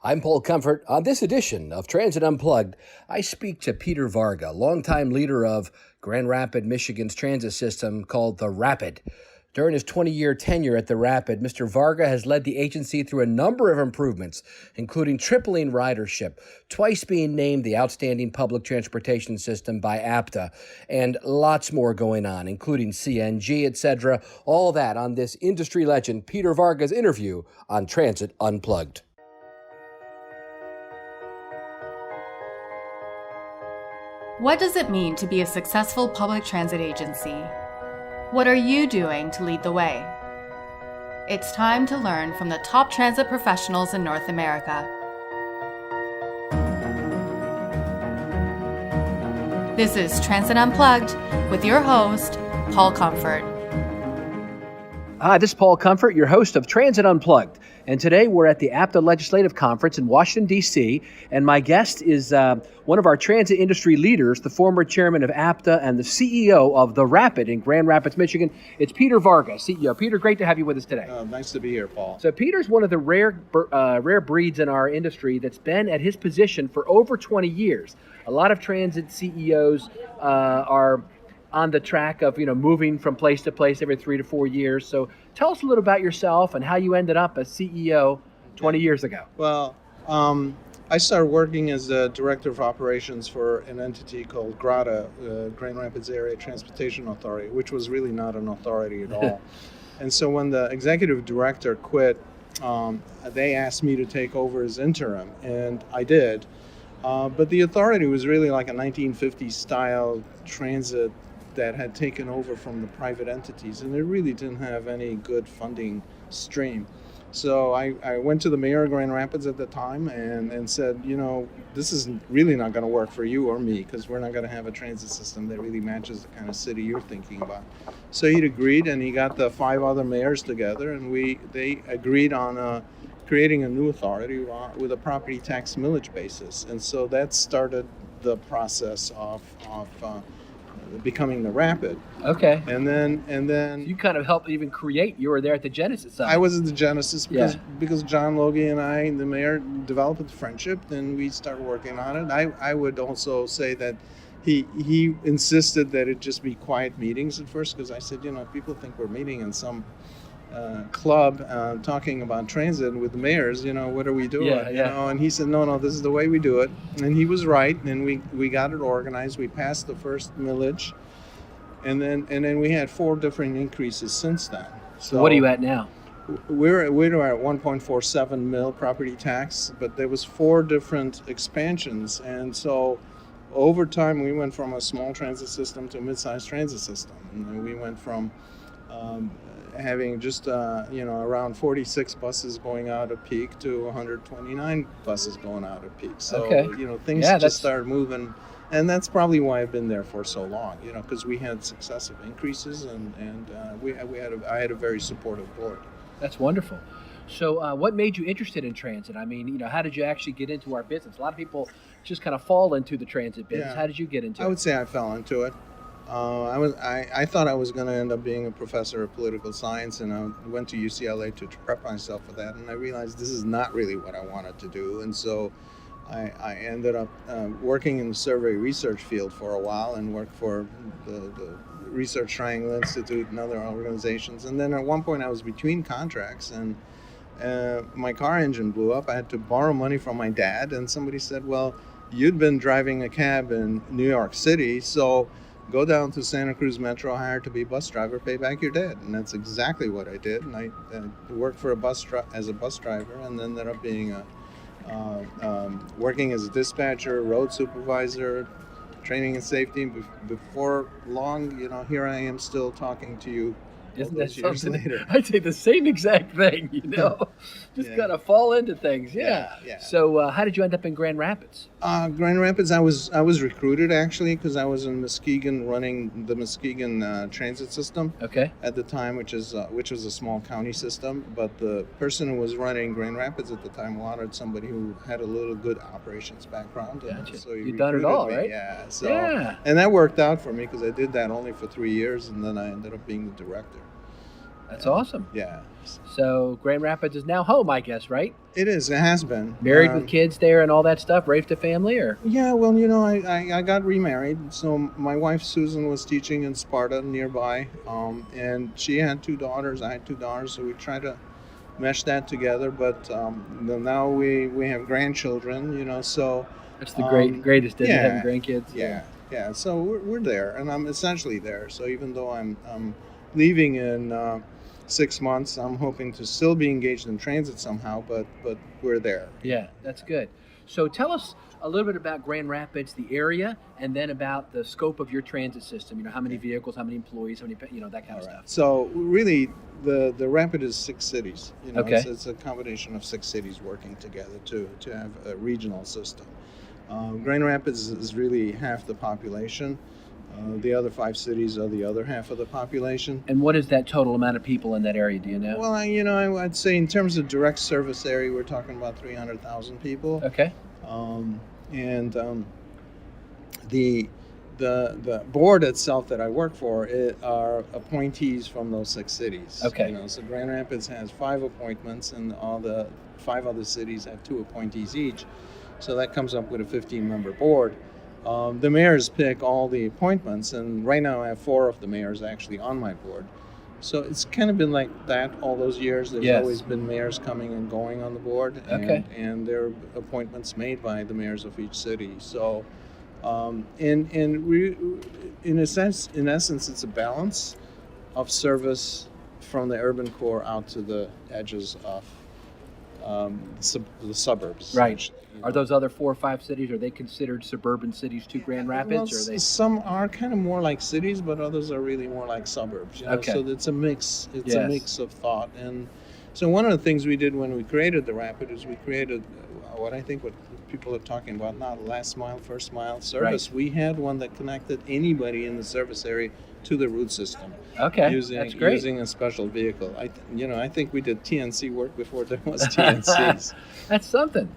I'm Paul Comfort. On this edition of Transit Unplugged, I speak to Peter Varga, longtime leader of Grand Rapids, Michigan's transit system called the Rapid. During his 20-year tenure at the Rapid, Mr. Varga has led the agency through a number of improvements, including tripling ridership, twice being named the Outstanding Public Transportation System by APTA, and lots more going on, including CNG, etc. All that on this industry legend, Peter Varga's interview on Transit Unplugged. What does it mean to be a successful public transit agency? What are you doing to lead the way? It's time to learn from the top transit professionals in North America. This is Transit Unplugged with your host, Paul Comfort. Hi, this is Paul Comfort, your host of Transit Unplugged. And today we're at the APTA Legislative Conference in Washington, D.C., and my guest is one of our transit industry leaders, the former chairman of APTA and the CEO of the Rapid in Grand Rapids, Michigan. It's Peter Varga, CEO. Peter, great to have you with us today. Nice to be here, Paul. So Peter's one of the rare breeds in our industry that's been at his position for over 20 years. A lot of transit CEOs are on the track of moving from place to place every 3 to 4 years. So tell us a little about yourself and how you ended up as CEO 20 years ago. Well, I started working as the director of operations for an entity called GRATA, Grand Rapids Area Transportation Authority, which was really not an authority at all. And so when the executive director quit, they asked me to take over as interim, and I did. But the authority was really like a 1950s style transit that had taken over from the private entities, and it really didn't have any good funding stream. So I went to the mayor of Grand Rapids at the time and said, this is really not going to work for you or me, because we're not going to have a transit system that really matches the kind of city you're thinking about. So he agreed, and he got the 5 other mayors together, and they agreed on creating a new authority with a property tax millage basis. And so that started the process of becoming the Rapid. Okay. And then You kind of helped even create. You were there at the genesis of it. I was at the genesis because John Logie and I, the mayor, developed a friendship, and we started working on it. I would also say that he insisted that it just be quiet meetings at first, because I said, people think we're meeting in some club talking about transit with the mayors, what are we doing? And he said, no, this is the way we do it. And he was right, and we got it organized. We passed the first millage, and then we had 4 different increases since then. So what are you at now? We're at 1.47 mil property tax, but there was 4 different expansions, and so over time we went from a small transit system to a mid-sized transit system, and we went from having just around 46 buses going out at peak to 129 buses going out at peak. So things just started moving, and that's probably why I've been there for so long. Because we had successive increases, and I had a very supportive board. That's wonderful. So what made you interested in transit? I mean, how did you actually get into our business? A lot of people just kind of fall into the transit business. How did you get into it? I would say I fell into it. I thought I was going to end up being a professor of political science, and I went to UCLA to prep myself for that, and I realized this is not really what I wanted to do. And so I ended up working in the survey research field for a while, and worked for the Research Triangle Institute and other organizations. And then at one point I was between contracts, and my car engine blew up. I had to borrow money from my dad, and somebody said, well, you'd been driving a cab in New York City, so go down to Santa Cruz Metro, hire to be a bus driver, pay back your debt. And that's exactly what I did. And I worked for as a bus driver, and then ended up being working as a dispatcher, road supervisor, training and safety. Before long, here I am still talking to you. Isn't that something? Later. I'd say the same exact thing, just kind of fall into things. Yeah. So how did you end up in Grand Rapids? Grand Rapids, I was recruited actually, because I was in Muskegon running the Muskegon transit system. Okay. At the time, which was a small county system, but the person who was running Grand Rapids at the time wanted somebody who had a little good operations background. Gotcha. So you've done it all, right? Yeah. And that worked out for me, because I did that only for 3 years, and then I ended up being the director. That's awesome. Yeah. So Grand Rapids is now home, I guess, right? It is. It has been. Married with kids there and all that stuff, raised a family, or? Yeah, well, I got remarried. So my wife Susan was teaching in Sparta nearby, and she had 2 daughters. I had 2 daughters, so we tried to mesh that together. But now we have grandchildren, so That's the greatest, isn't it, having grandkids? Yeah. So we're there, and I'm essentially there. So even though I'm leaving in 6 months, I'm hoping to still be engaged in transit somehow, but we're there. Yeah, that's good. So tell us a little bit about Grand Rapids, the area, and then about the scope of your transit system. How many vehicles, how many employees, how many, that kind of stuff. So really, the Rapid is 6 cities. Okay. It's a combination of 6 cities working together to have a regional system. Grand Rapids is really half the population. The other 5 cities are the other half of the population. And what is that total amount of people in that area? Do you know? Well, I'd say in terms of direct service area, we're talking about 300,000 people. Okay. The board itself that I work for are appointees from those 6 cities. Okay. So Grand Rapids has 5 appointments, and all the 5 other cities have 2 appointees each. So that comes up with a 15-member board. The mayors pick all the appointments, and right now I have 4 of the mayors actually on my board. So it's kind of been like that all those years. There's always been mayors coming and going on the board, and there are appointments made by the mayors of each city. So, in essence, it's a balance of service from the urban core out to the edges of the suburbs. Right. Are those other 4 or 5 cities, are they considered suburban cities to Grand Rapids? Well, or are they? Some are kind of more like cities, but others are really more like suburbs. Okay. So it's a mix. It's a mix of thought. And so one of the things we did when we created the Rapid is we created what people are talking about now, last mile, first mile service. Right. We had one that connected anybody in the service area to the route system. Okay, that's great. Using a special vehicle. I think we did TNC work before there was TNCs. That's something.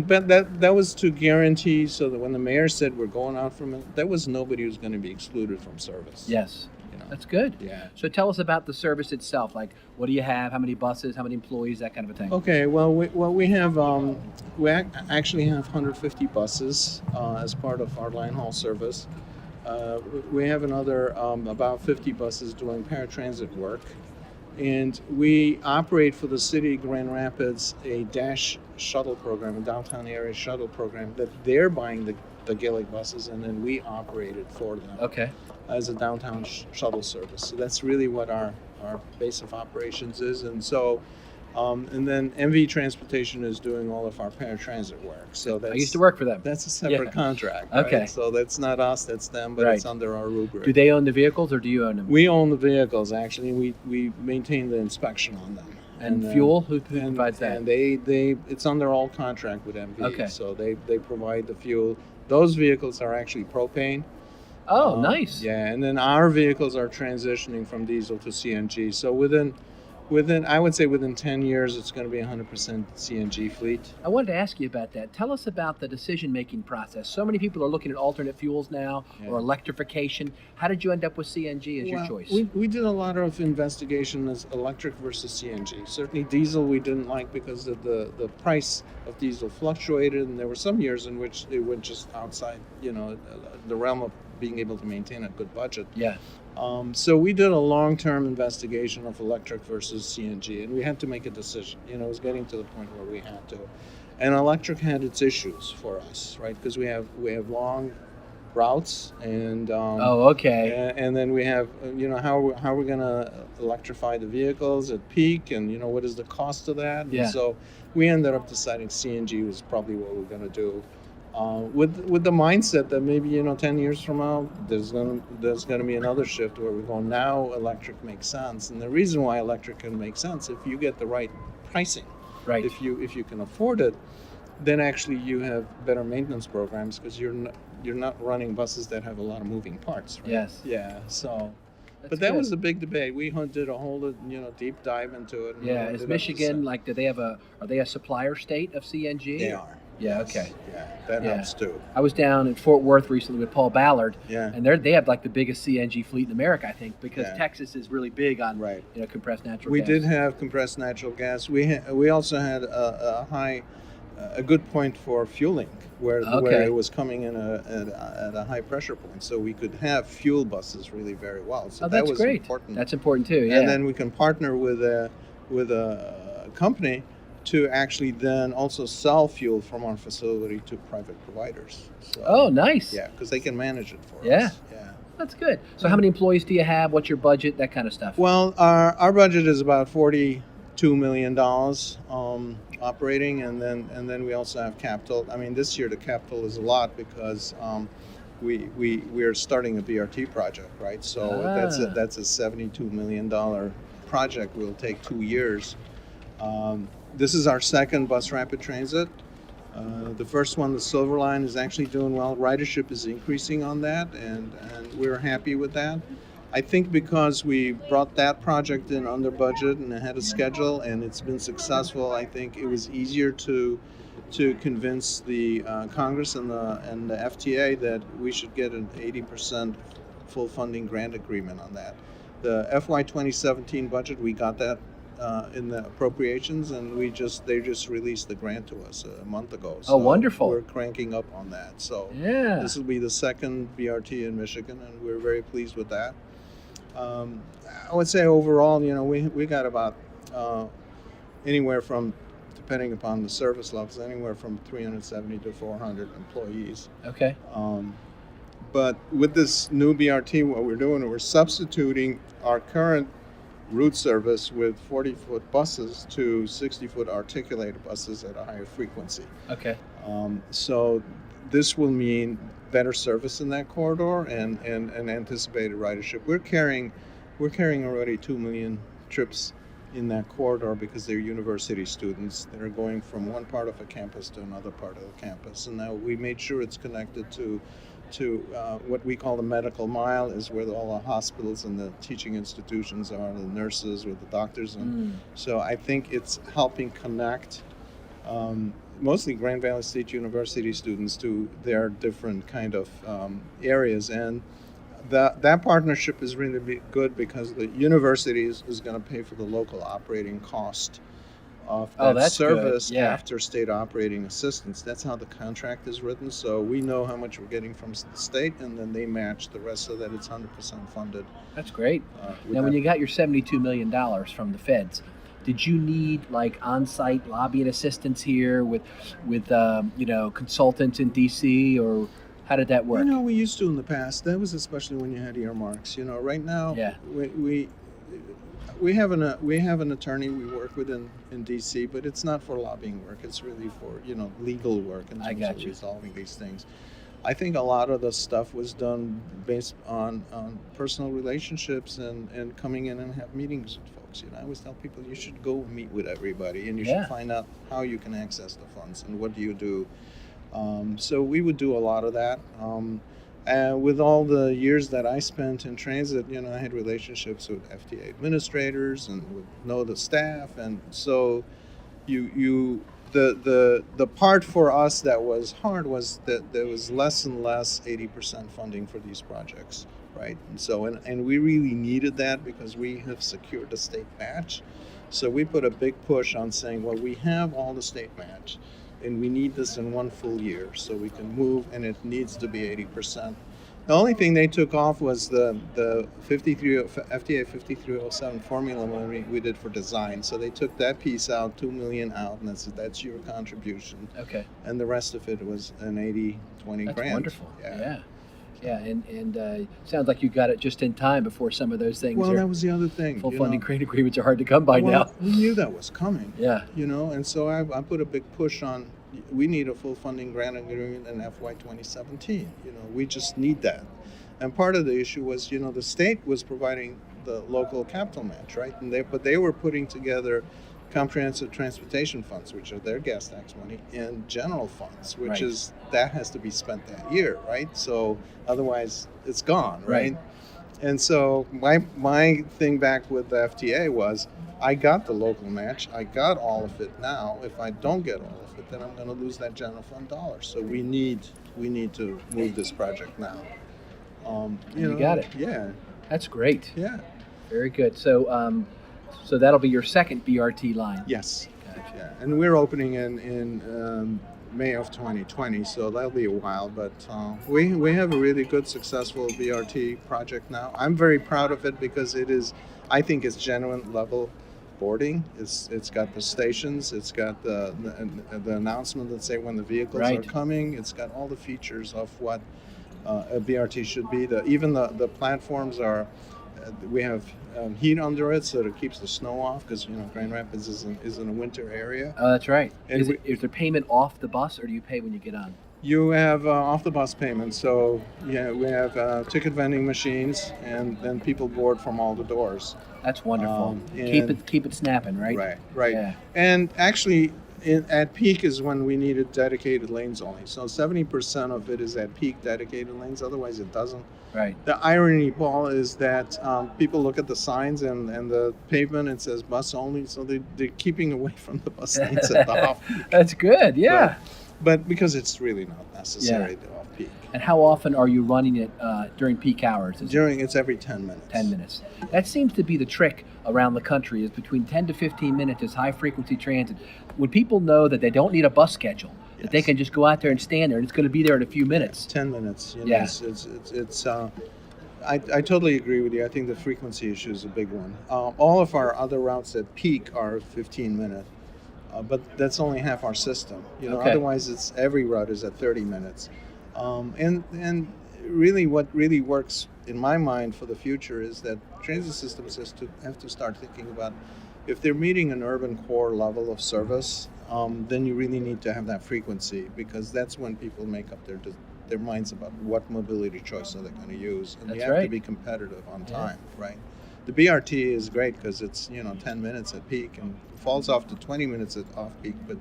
But that was to guarantee so that when the mayor said we're going out from it, there was nobody who's going to be excluded from service. Yes. That's good. Yeah. So tell us about the service itself. Like, what do you have? How many buses? How many employees? That kind of a thing. Okay. Well, we have actually have 150 buses as part of our line haul service. We have another about 50 buses doing paratransit work, and we operate for the city of Grand Rapids a dash shuttle program, a downtown area shuttle program that they're buying the Gillig buses, and then we operate it for them. Okay. As a downtown shuttle service. So that's really what our base of operations is. And so, and then MV Transportation is doing all of our paratransit work. So I used to work for them. That's a separate contract. Right? Okay. So that's not us, that's them, but it's under our rubric. Do they own the vehicles or do you own them? We own the vehicles, actually. We maintain the inspection on them. And fuel? Who provides that? And it's under all contract with MV. Okay. So they provide the fuel. Those vehicles are actually propane. Oh, nice. Yeah, and then our vehicles are transitioning from diesel to CNG. So within I would say within 10 years, it's going to be 100% CNG fleet. I wanted to ask you about that. Tell us about the decision-making process. So many people are looking at alternate fuels now or electrification. How did you end up with CNG as your choice? We did a lot of investigation as electric versus CNG. Certainly diesel we didn't like because of the price of diesel fluctuated, and there were some years in which it went just outside, the realm of being able to maintain a good budget. Yeah. So we did a long-term investigation of electric versus CNG, and we had to make a decision. It was getting to the point where we had to. And electric had its issues for us, right? Because we have long routes, and and then we have how are we going to electrify the vehicles at peak, and what is the cost of that? Yeah. And so we ended up deciding CNG was probably what we're going to do. With the mindset that maybe 10 years from now there's gonna be another shift where we're going, now electric makes sense. And the reason why electric can make sense, if you get the right pricing, right? If you can afford it, then actually you have better maintenance programs because you're not running buses that have a lot of moving parts, right? Yes. Yeah. So. That's But that good. was a big debate. We did a whole deep dive into it. Yeah. Is Michigan are they a supplier state of CNG? They are. Yeah, Yes. okay. Yeah, that Yeah. helps too. I was down in Fort Worth recently with Paul Ballard, Yeah. and they have like the biggest CNG fleet in America, I think, because Yeah. Texas is really big on Right. compressed natural We gas. did have compressed natural gas. We also had a good point for fueling, where Okay. it was coming in at a high pressure point, so we could have fuel buses really very well. So Oh, that that's was great. important. That's important too. Yeah. And then we can partner with a company to actually then also sell fuel from our facility to private providers. So, Oh, nice. yeah, because they can manage it for Yeah. us. Yeah. That's good. So, how many employees do you have? What's your budget? That kind of stuff. Well, our budget is about $42 million operating, and then we also have capital. I mean, this year the capital is a lot because we're starting a BRT project, right? So that's a $72 million project. Will take 2 years. This is our second bus rapid transit. The first one, the Silver Line, is actually doing well. Ridership is increasing on that, and we're happy with that. I think because we brought that project in under budget and ahead of schedule, and it's been successful, I think it was easier to convince the Congress and the FTA that we should get an 80% full funding grant agreement on that. The FY 2017 budget, we got that in the appropriations, and they just released the grant to us a month ago. So wonderful. We're cranking up on that. So Yeah. this will be the second BRT in Michigan, and we're very pleased with that. I would say overall, we got about anywhere from, depending upon the service levels, anywhere from 370 to 400 employees. Okay. But with this new BRT, what we're doing, we're substituting our current route service with 40-foot buses to 60-foot articulated buses at a higher frequency. Okay. So this will mean better service in that corridor and anticipated ridership. We're carrying already 2 million trips in that corridor because they're university students that are going from one part of a campus to another part of the campus. And now we made sure it's connected to what we call the medical mile, is where all the hospitals and the teaching institutions are, the nurses with the doctors. And so I think it's helping connect mostly Grand Valley State University students to their different kind of areas. And that partnership is really good because the university is going to pay for the local operating cost of that that's service good. Yeah. after state operating assistance. That's how the contract is written. So we know how much we're getting from the state, and then they match the rest so that it's 100% funded. That's great. with Now, when that. you got your $72 million from the feds, did you need like on-site lobbying assistance here with consultants in DC, or how did that work? We used to in the past. That was especially when you had earmarks. Right now, Yeah. we have an attorney we work with in DC, but it's not for lobbying work. It's really for legal work in I terms got of you. resolving these things. I think a lot of the stuff was done based on personal relationships and coming in and have meetings with folks. I always tell people you should go meet with everybody, and you Yeah. should find out how you can access the funds and what do you do. So we would do a lot of that. And with all the years that I spent in transit, I had relationships with FTA administrators and would know the staff, and so the part for us that was hard was that there was less and less 80% funding for these projects, right? And so and we really needed that because we have secured the state match. So we put a big push on saying, well, we have all the state match, and we need this in one full year so we can move, and it needs to be 80%. The only thing they took off was the FTA 5307 formula when we did for design. So they took that piece out, 2 million out, and that's your contribution. Okay. And the rest of it was an 80-20 That's grant. wonderful. Yeah, and sounds like you got it just in time before some of those things. Well, that was the other thing. Full funding grant agreements are hard to come by now. We knew that was coming. Yeah. And so I put a big push on. We need a full funding grant agreement in FY 2017. We just need that. And part of the issue was, the state was providing the local capital match, right? But they were putting together comprehensive transportation funds, which are their gas tax money, and general funds, which Right. that has to be spent that year, right? So otherwise it's gone, right? And so my thing back with the FTA was, I got the local match. I got all of it now. If I don't get all of it, then I'm going to lose that general fund dollar. So we need to move this project now. You got it. Yeah. That's great. Yeah. Very good. So, so that'll be your second BRT line. Yes. Gotcha. Yeah. And we're opening in May of 2020, so that'll be a while. But we have a really good, successful BRT project now. I'm very proud of it because I think it's genuine level boarding. It's got the stations. It's got the announcement that say when the vehicles Right. are coming. It's got all the features of what a BRT should be. Even the platforms are. We have heat under it, so that it keeps the snow off. Because Grand Rapids is in a winter area. Oh, that's right. And Is there payment off the bus, or do you pay when you get on? You have off the bus payments. So yeah, we have ticket vending machines, and then people board from all the doors. That's wonderful. And- Keep it snapping, right? Right. Yeah. And actually, at peak is when we needed dedicated lanes only. So 70% of it is at peak dedicated lanes. Otherwise, it doesn't. Right. The irony, Paul, is that people look at the signs and the pavement. It says bus only, so they're keeping away from the bus lanes at the off peak. That's good. Yeah. But because it's really not necessary to off peak. And how often are you running it during peak hours? It's every 10 minutes. 10 minutes. That seems to be the trick around the country, is between 10 to 15 minutes is high frequency transit. When people know that they don't need a bus schedule, that they Yes. can just go out there and stand there and it's going to be there in a few minutes. 10 minutes. Yeah. It's I totally agree with you. I think the frequency issue is a big one. All of our other routes at peak are 15 minutes, but that's only half our system. Okay. Otherwise every route is at 30 minutes. And really what really works in my mind for the future is that transit systems have to start thinking about, if they're meeting an urban core level of service, then you really need to have that frequency, because that's when people make up their minds about what mobility choice are they going to use. And That's you have to right. be competitive on time, right? The BRT is great because it's 10 minutes at peak and falls off to 20 minutes at off peak. But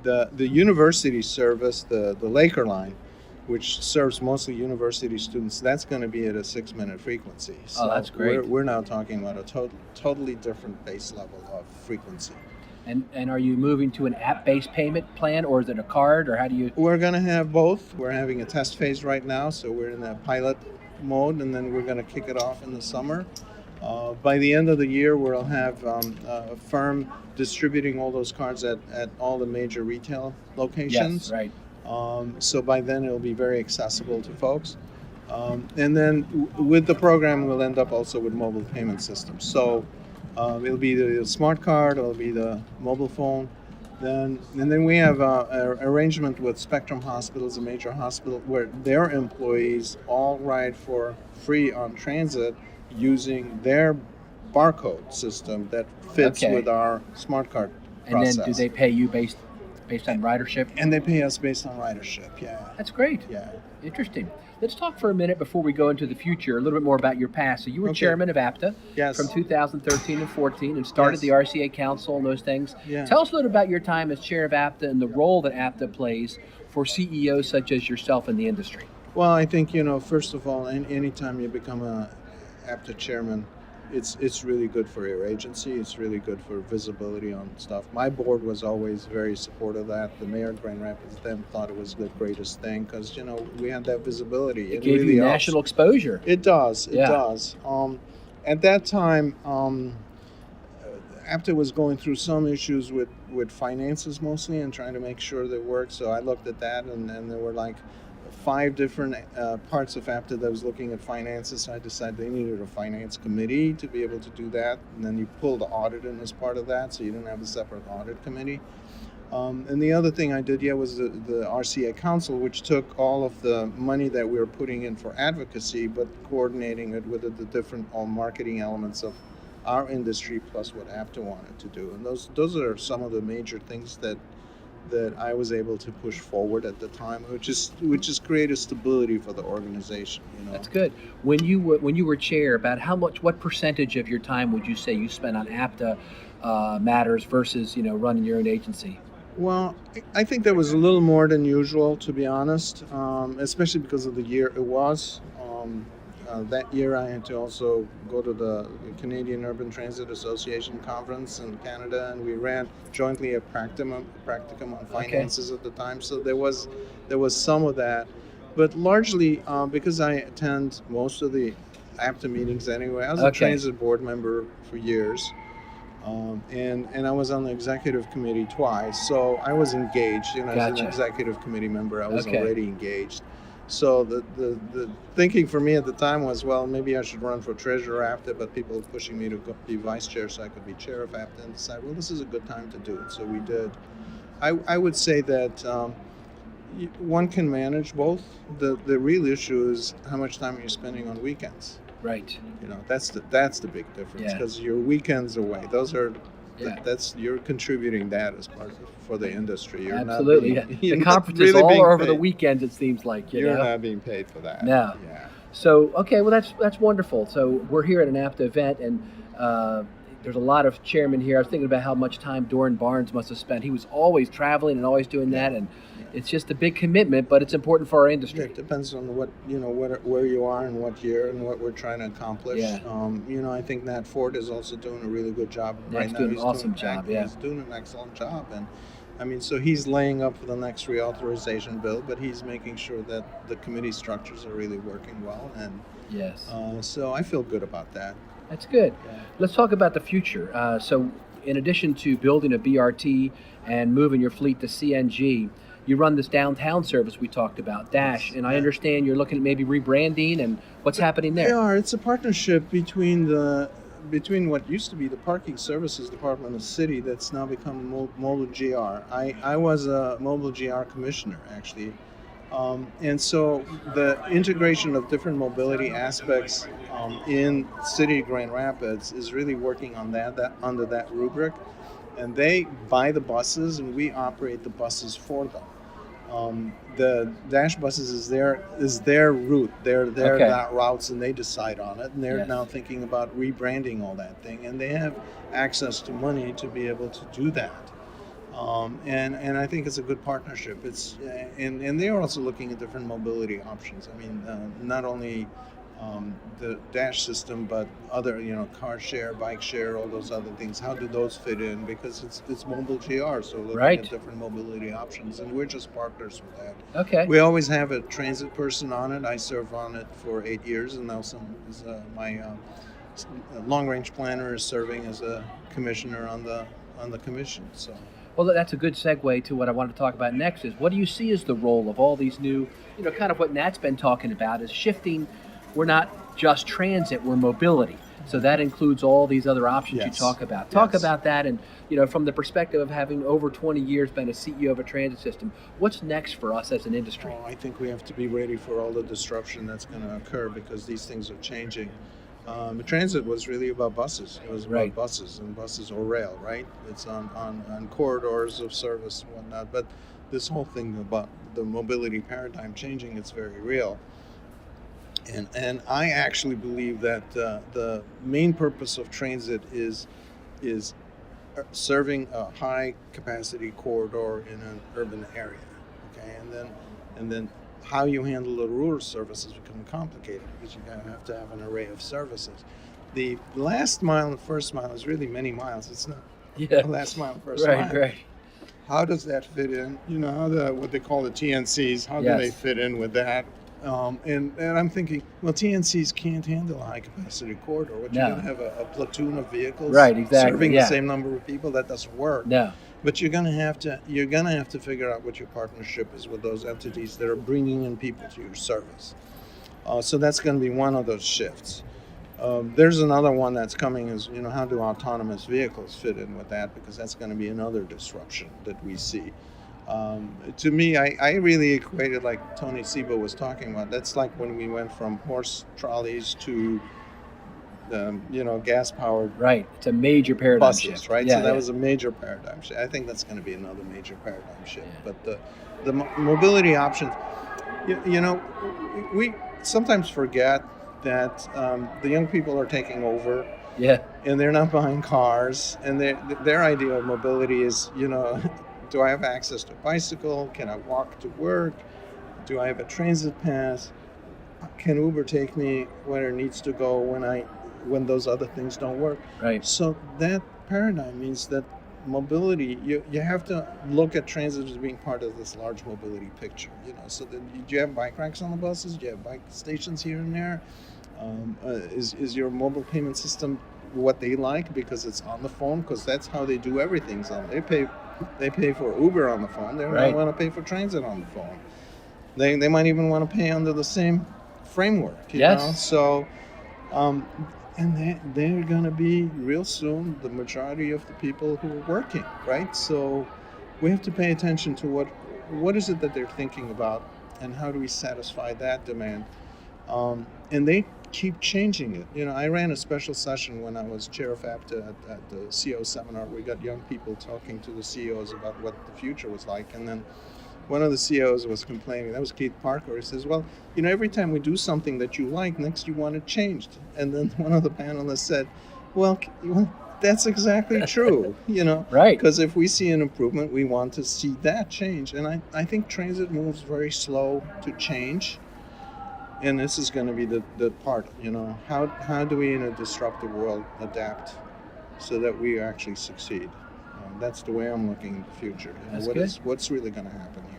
the university service, the Laker line, which serves mostly university students, that's going to be at a 6-minute frequency. So that's great. We're now talking about a totally different base level of frequency. And are you moving to an app-based payment plan, or is it a card, or how do you? We're going to have both. We're having a test phase right now, so we're in a pilot mode, and then we're going to kick it off in the summer. By the end of the year, we'll have a firm distributing all those cards at all the major retail locations. Yes, right. So by then, it'll be very accessible to folks. And then with the program, we'll end up also with mobile payment systems. So it'll be the smart card, it'll be the mobile phone. And then we have an arrangement with Spectrum Hospitals, a major hospital, where their employees all ride for free on transit using their barcode system that fits Okay. with our smart card And process. then do they pay you based on ridership? And they pay us based on ridership, yeah. That's great. Yeah. Interesting. Let's talk for a minute before we go into the future a little bit more about your past. So you were Okay. chairman of APTA Yes. from 2013 and 14 and started Yes. the RCA Council and those things. Yeah. Tell us a little about your time as chair of APTA and the role that APTA plays for CEOs such as yourself in the industry. Well, I think, first of all, anytime you become a APTA chairman, it's really good for your agency. It's really good for visibility on stuff. My board was always very supportive of that. The mayor of Grand Rapids then thought it was the greatest thing because, we had that visibility. It gave really you helps. national exposure. It does. It Yeah. does. At that time, APTA was going through some issues with finances mostly and trying to make sure they worked. So I looked at that, and there were like 5 different parts of APTA that was looking at finances. So I decided they needed a finance committee to be able to do that. And then you pull the audit in as part of that, so you didn't have a separate audit committee. And the other thing I did, was the RCA Council, which took all of the money that we were putting in for advocacy, but coordinating it with the different marketing elements of our industry plus what APTA wanted to do. And those are some of the major things that I was able to push forward at the time, which is create a stability for the organization. That's good. When you were chair, about what percentage of your time would you say you spent on APTA matters versus running your own agency? Well, I think that was a little more than usual, to be honest, especially because of the year it was. that year I had to also go to the Canadian Urban Transit Association conference in Canada, and we ran jointly a practicum on finances at the time. So there was some of that, but largely because I attend most of the APTA meetings anyway. I was a transit board member for years. And I was on the executive committee twice, so I was engaged. As an executive committee member, I was already engaged. So the thinking for me at the time was, well, maybe I should run for treasurer APTA, but people were pushing me to be vice chair so I could be chair of APTA, and decided, well, this is a good time to do it. So we did. I would say that one can manage both. The real issue is how much time are you spending on weekends. Right. That's the big difference, because your weekends away. Those are you're contributing that as part for the industry. You're absolutely. Not being, the conferences really all are over paid. the weekends. It seems like you're not being paid for that. No. Yeah. So well that's wonderful. So we're here at an APTA event, and there's a lot of chairmen here. I was thinking about how much time Doran Barnes must have spent. He was always traveling and always doing that, and it's just a big commitment, but it's important for our industry. It depends on where you are and what year and what we're trying to accomplish. Yeah. I think Nat Ford is also doing a really good job right now. He's awesome job. He's doing an excellent job, and so he's laying up for the next reauthorization bill, but he's making sure that the committee structures are really working well, and so I feel good about that. That's good. Yeah. Let's talk about the future. So in addition to building a BRT and moving your fleet to CNG, you run this downtown service we talked about, Dash, and I understand you're looking at maybe rebranding, and what's happening there? It's a partnership between what used to be the Parking Services Department of the city that's now become Mobile GR. I was a Mobile GR commissioner, actually. And so the integration of different mobility aspects in City of Grand Rapids is really working on that under that rubric. And they buy the buses, and we operate the buses for them. The Dash buses is their route, their routes, and they decide on it. And they're now thinking about rebranding all that thing, and they have access to money to be able to do that. And I think it's a good partnership. And they are also looking at different mobility options. I mean, not only the Dash system, but other, car share, bike share, all those other things. How do those fit in? Because it's Mobile GR, so looking at different mobility options, and we're just partners with that. Okay. We always have a transit person on it. I served on it for 8 years, and now my long-range planner is serving as a commissioner on the commission. So. Well, that's a good segue to what I want to talk about next. Is what do you see as the role of all these new, kind of what Nat's been talking about, is shifting. We're not just transit, we're mobility. So that includes all these other options you talk about. Talk about that, and from the perspective of having over 20 years been a CEO of a transit system, what's next for us as an industry? I think we have to be ready for all the disruption that's going to occur, because these things are changing. Transit was really about buses. It was about buses or rail, right? It's on corridors of service and whatnot. But this whole thing about the mobility paradigm changing, it's very real. And I actually believe that the main purpose of transit is serving a high capacity corridor in an urban area. Okay, and then how you handle the rural services become complicated, because you have to have an array of services. The last mile and first mile is really many miles. It's not the last mile and first mile. Right. How does that fit in? How what they call the TNCs, how do they fit in with that? And I'm thinking, well, TNCs can't handle a high capacity corridor. You're going to have a platoon of vehicles serving the same number of people? That doesn't work. No. But you're going to have to figure out what your partnership is with those entities that are bringing in people to your service. So that's going to be one of those shifts. There's another one that's coming is, how do autonomous vehicles fit in with that? Because that's going to be another disruption that we see. To me, I really equated, like Tony Sebo was talking about, that's like when we went from horse trolleys to gas-powered it's a major paradigm buses, shift. right? So that was a major paradigm shift. I think that's going to be another major paradigm shift. But the mobility options, we sometimes forget that the young people are taking over. And they're not buying cars, and their idea of mobility is, do I have access to a bicycle? Can I walk to work? Do I have a transit pass? can Uber take me where it needs to go when those other things don't work? Right. So that paradigm means that mobility, you have to look at transit as being part of this large mobility picture. So do you have bike racks on the buses? Do you have bike stations here and there? Is your mobile payment system what they like because it's on the phone? Because that's how they do everything. So they pay for Uber on the phone. They might want to pay for transit on the phone. They might even want to pay under the same framework. You know? So, and they're going to be real soon the majority of the people who are working, right? So we have to pay attention to what is it that they're thinking about, and how do we satisfy that demand? And they keep changing it. I ran a special session when I was chair of APTA at the CEO seminar. We got young people talking to the CEOs about what the future was like, and then one of the CEOs was complaining. That was Keith Parker. He says, well, every time we do something that you like, next you want it changed. And then one of the panelists said, well, that's exactly true, Right. Because if we see an improvement, we want to see that change. And I think transit moves very slow to change. And this is going to be the part, how do we in a disruptive world adapt so that we actually succeed? That's the way I'm looking at the future. What's really going to happen here?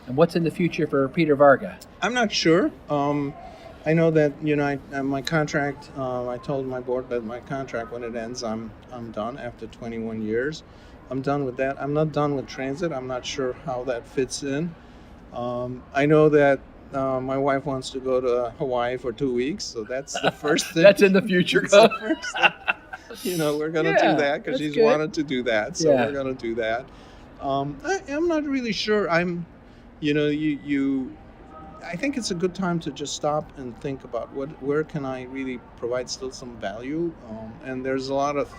And what's in the future for Peter Varga? I'm not sure. I know that my contract. I told my board that my contract, when it ends, I'm done after 21 years. I'm done with that. I'm not done with transit. I'm not sure how that fits in. I know that my wife wants to go to Hawaii for 2 weeks, so that's the first thing. That's in the future. That's the first thing. We're going to do that because she's wanted to do that, so we're going to do that. I'm not really sure. I think it's a good time to just stop and think about where can I really provide still some value. And there's a lot of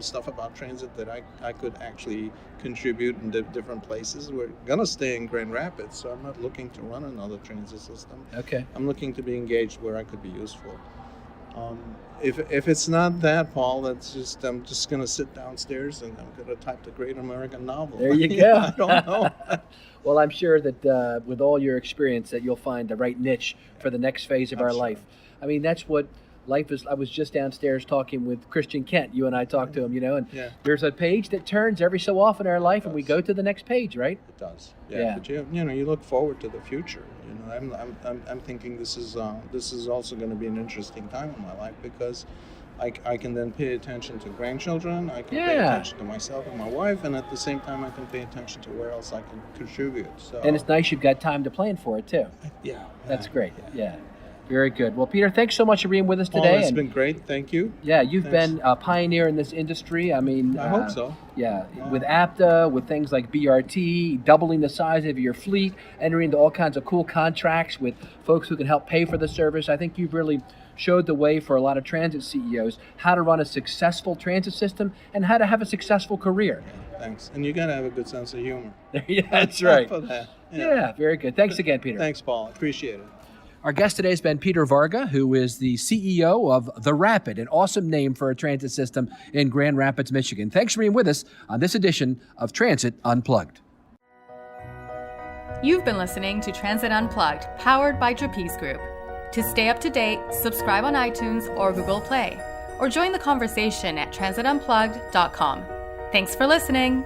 stuff about transit that I could actually contribute in different places. We're going to stay in Grand Rapids, so I'm not looking to run another transit system. Okay. I'm looking to be engaged where I could be useful. If it's not that, Paul, I'm just going to sit downstairs and I'm going to type the great American novel. There you go. I don't know. Well, I'm sure that with all your experience that you'll find the right niche for the next phase of our life. I mean, that's what life is. I was just downstairs talking with Christian Kent. You and I talked to him, and there's a page that turns every so often in our life, and we go to the next page, right? It does. Yeah. But you look forward to the future. I'm thinking this is also going to be an interesting time in my life because I can then pay attention to grandchildren. I can pay attention to myself and my wife, and at the same time I can pay attention to where else I can contribute. So. And it's nice you've got time to plan for it too. Yeah. That's great. Yeah. Very good. Well, Peter, thanks so much for being with us today. It's been great. Thank you. Yeah, you've been a pioneer in this industry. I mean, I hope so. Yeah, with APTA, with things like BRT, doubling the size of your fleet, entering into all kinds of cool contracts with folks who can help pay for the service. I think you've really showed the way for a lot of transit CEOs how to run a successful transit system and how to have a successful career. Yeah, thanks. And you got to have a good sense of humor. Yeah, that's right. For that. Yeah, very good. Thanks again, Peter. Thanks, Paul. Appreciate it. Our guest today has been Peter Varga, who is the CEO of The Rapid, an awesome name for a transit system in Grand Rapids, Michigan. Thanks for being with us on this edition of Transit Unplugged. You've been listening to Transit Unplugged, powered by Trapeze Group. To stay up to date, subscribe on iTunes or Google Play, or join the conversation at transitunplugged.com. Thanks for listening.